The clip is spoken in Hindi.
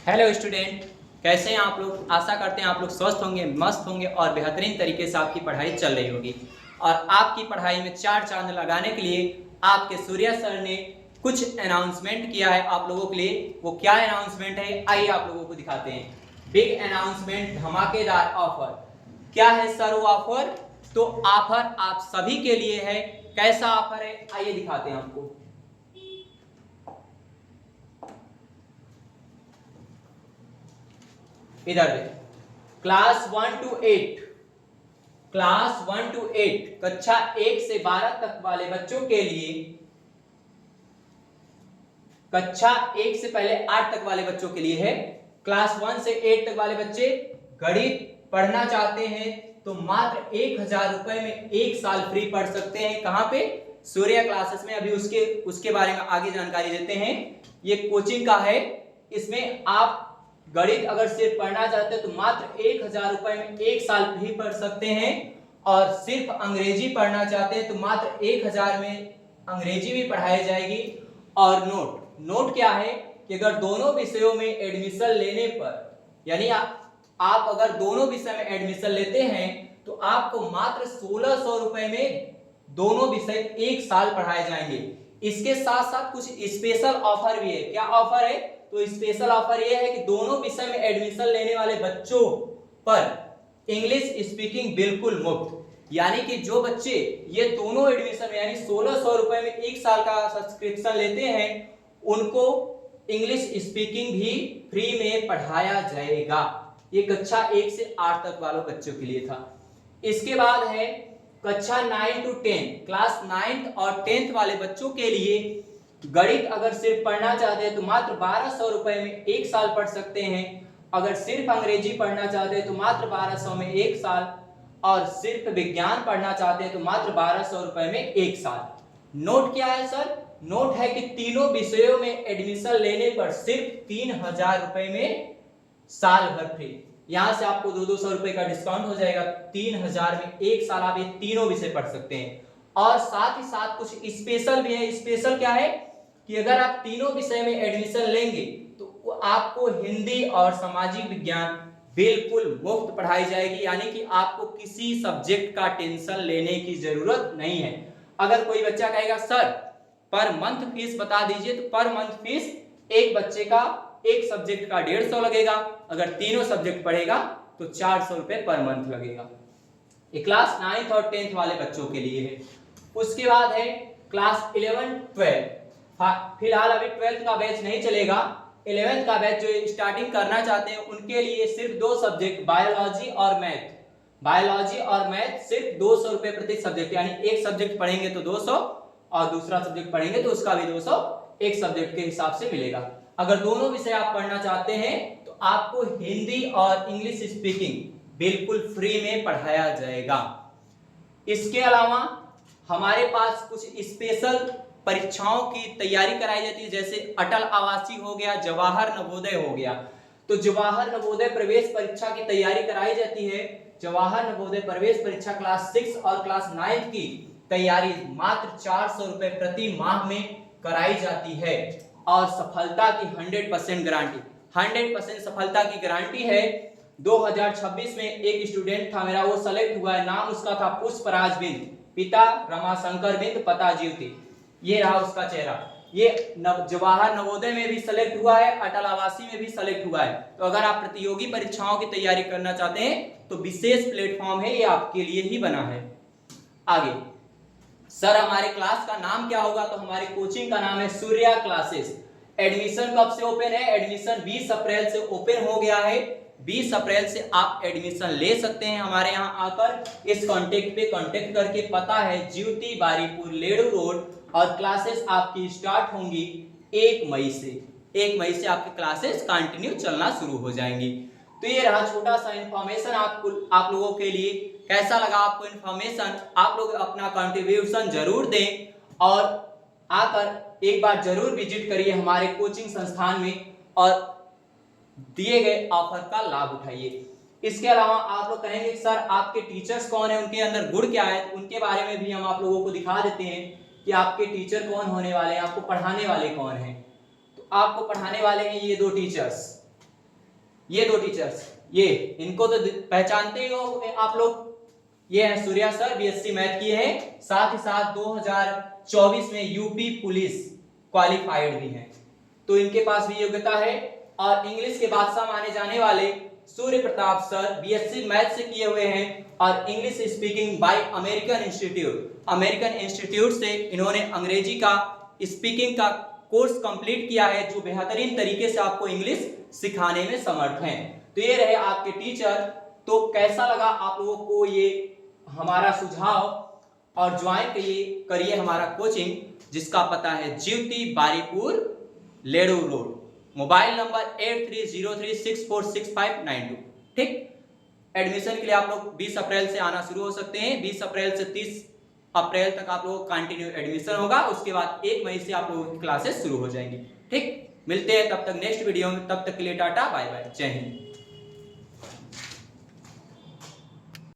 हेलो स्टूडेंट, कैसे हैं आप लोग। आशा करते हैं आप लोग स्वस्थ होंगे, मस्त होंगे और बेहतरीन तरीके से आपकी पढ़ाई चल रही होगी। और आपकी पढ़ाई में चार चांद लगाने के लिए आपके सूर्या सर ने कुछ अनाउंसमेंट किया है आप लोगों के लिए। वो क्या अनाउंसमेंट है, आइए आप लोगों को दिखाते हैं। बिग अनाउंसमेंट, धमाकेदार ऑफर। क्या है सर वो ऑफर? तो ऑफर आप सभी के लिए है। कैसा ऑफर है, आइए दिखाते हैं आपको। इधर देखिए, क्लास 1 to 8 कक्षा 1 से 12 तक वाले बच्चों के लिए, कक्षा 1 से पहले 8 तक वाले बच्चों के लिए है। क्लास 1 से 8 तक वाले बच्चे गणित पढ़ना चाहते हैं तो मात्र 1000 रुपए में 1 साल फ्री पढ़ सकते हैं। कहां पे? सूर्या क्लासेस में। अभी उसके बारे में आगे जानकारी देते हैं। ये कोचिंग का है। इसमें आप गणित अगर सिर्फ पढ़ना चाहते हैं तो मात्र 1000 रुपए में 1 साल फ्री पढ़ सकते हैं। और सिर्फ अंग्रेजी पढ़ना चाहते हैं तो मात्र 1000 में अंग्रेजी भी पढ़ाई जाएगी। और नोट क्या है कि अगर दोनों विषयों में एडमिशन लेने पर, यानी आप अगर दोनों विषय में एडमिशन लेते हैं तो आपको मात्र 1600 रुपए में दोनों विषय 1 साल पढ़ाए जाएंगे। इसके साथ साथ कुछ स्पेशल ऑफर भी है। क्या ऑफर है? तो स्पेशल ऑफर यह है कि दोनों विषय में एडमिशन लेने वाले बच्चों पर इंग्लिश स्पीकिंग बिल्कुल मुफ्त। यानी कि जो बच्चे ये दोनों एडमिशन यानी 1600 रुपए में 1 साल का सब्सक्रिप्शन लेते हैं उनको इंग्लिश स्पीकिंग भी फ्री में पढ़ाया जाएगा। ये कक्षा 1 से 8 तक वालों बच्चों के लिए था। इसके बाद है कक्षा 9 to 10, क्लास 9th और 10th वाले बच्चों के लिए गणित अगर सिर्फ पढ़ना चाहते हैं तो मात्र 1200 रुपए में 1 साल पढ़ सकते हैं। अगर सिर्फ अंग्रेजी पढ़ना चाहते हैं तो मात्र 1200 में 1 साल। और सिर्फ विज्ञान पढ़ना चाहते हैं तो मात्र 1200 रुपए में 1 साल। नोट क्या है सर? नोट है कि तीनों विषयों में एडमिशन लेने पर सिर्फ 3000 रुपए में साल भर फ्री। यहां से आपको 200 रुपए का डिस्काउंट हो जाएगा। 3000 में 1 साल आप ये तीनों विषय पढ़ सकते हैं। और साथ ही साथ कुछ स्पेशल भी है। स्पेशल क्या है कि अगर आप तीनों विषय में एडमिशन लेंगे तो आपको हिंदी और सामाजिक विज्ञान बिल्कुल मुफ्त पढ़ाई जाएगी। यानी कि आपको किसी सब्जेक्ट का टेंशन लेने की जरूरत नहीं है। अगर कोई बच्चा कहेगा सर पर मंथ फीस बता दीजिए, तो पर मंथ फीस एक बच्चे का एक सब्जेक्ट का 150 लगेगा। अगर तीनों सब्जेक्ट पढ़ेगा तो 400 रुपए पर मंथ लगेगा। ये क्लास 9th और 10th वाले बच्चों के लिए है। उसके बाद है क्लास 11 12। फिलहाल अभी 12th का बैच नहीं चलेगा। 11th का बैच जो स्टार्टिंग करना चाहते हैं उनके लिए सिर्फ 2 सब्जेक्ट बायोलॉजी और मैथ सिर्फ 200 रुपए प्रति सब्जेक्ट। यानी एक सब्जेक्ट पढ़ेंगे तो 200 और दूसरा सब्जेक्ट पढ़ेंगे तो उसका भी 200 एक सब्जेक्ट के हिसाब से मिलेगा। अगर दोनों विषय आप पढ़ना चाहते हैं तो आपको हिंदी और इंग्लिश स्पीकिंग बिल्कुल फ्री में पढ़ाया जाएगा। इसके अलावा हमारे पास कुछ स्पेशल परीक्षाओं की तैयारी कराई जाती है, जैसे अटल आवासीय हो गया, जवाहर नवोदय हो गया। तो जवाहर नवोदय प्रवेश परीक्षा की तैयारी कराई जाती है। जवाहर नवोदय प्रवेश परीक्षा क्लास 6 और क्लास 9 की तैयारी मात्र 400 रुपए प्रति माह में कराई जाती है। और सफलता की 100% गारंटी, 100% सफलता की गारंटी है। 2026 में एक स्टूडेंट था मेरा, वो सेलेक्ट हुआ है। नाम उसका था पुष्पराज बिंद, पिता रमाशंकर बिंद, पता ज्योति। ये रहा उसका चेहरा। ये जवाहर नवोदय में भी सेलेक्ट हुआ है, अटल आवासीय में भी सेलेक्ट हुआ है। तो अगर आप प्रतियोगी परीक्षाओं की तैयारी करना चाहते हैं तो विशेष प्लेटफॉर्म है, ये आपके लिए ही बना है। आगे सर हमारे क्लास का नाम क्या होगा? तो हमारी कोचिंग का नाम है सूर्या क्लासेस। एडमिशन कब से ओपन है? एडमिशन 20 अप्रैल से ओपन हो गया है। 20 अप्रैल से आप एडमिशन ले सकते हैं हमारे यहाँ आकर। इस कॉन्टेक्ट पे कॉन्टेक्ट करके, पता है ज्योति बारीपुर लेडू रोड। और क्लासेस आपकी स्टार्ट होंगी 1 मई से। 1 मई से आपकी क्लासेस कंटिन्यू चलना शुरू हो जाएंगी। तो ये रहा छोटा सा इंफॉर्मेशन आप लोगों के लिए। कैसा लगा आपको इंफॉर्मेशन? आप लोग अपना कंट्रीब्यूशन जरूर दें और आकर एक बार जरूर विजिट करिए हमारे कोचिंग संस्थान में और दिए गए ऑफर का लाभ उठाइए। इसके अलावा आप लोग कहेंगे सर आपके टीचर्स कौन है, उनके अंदर गुण क्या है? उनके बारे में भी हम आप लोगों को दिखा देते हैं कि आपके टीचर कौन होने वाले हैं, आपको पढ़ाने वाले कौन हैं। तो आपको पढ़ाने वाले हैं ये 2 टीचर्स। ये दो टीचर्स, ये इनको तो पहचानते ही हो आप लोग। ये है सूर्या सर, बीएससी मैथ किए हैं, साथ ही साथ 2024 में यूपी पुलिस क्वालिफाइड भी हैं, तो इनके पास भी योग्यता है। और इंग्लिश के बादशाह माने जाने वाले Surya Pratap sir BSc math से किए हुए हैं और English speaking bye American institute, American institute से इन्होंने अंग्रेजी का स्पीकिंग का कोर्स कंप्लीट किया है, जो बेहतरीन तरीके से आपको इंग्लिश सिखाने में समर्थ हैं। तो ये रहे आपके टीचर। तो कैसा लगा आप लोगों को ये हमारा सुझाव, और ज्वाइन करिए हमारा कोचिंग, जिसका पता है ज्योति बारीपुर लेडू रोड, मोबाइल नंबर 8303646592। ठीक, एडमिशन के लिए आप लोग 20 अप्रैल से आना शुरू हो सकते हैं। 20 अप्रैल से 30 अप्रैल तक आप लोगों का कंटिन्यू एडमिशन होगा, उसके बाद 1 मई से आप लोगों की क्लासेस शुरू हो जाएंगी। ठीक, मिलते हैं तब तक नेक्स्ट वीडियो में, तब तक के लिए टाटा बाय बाय, जय हिंद।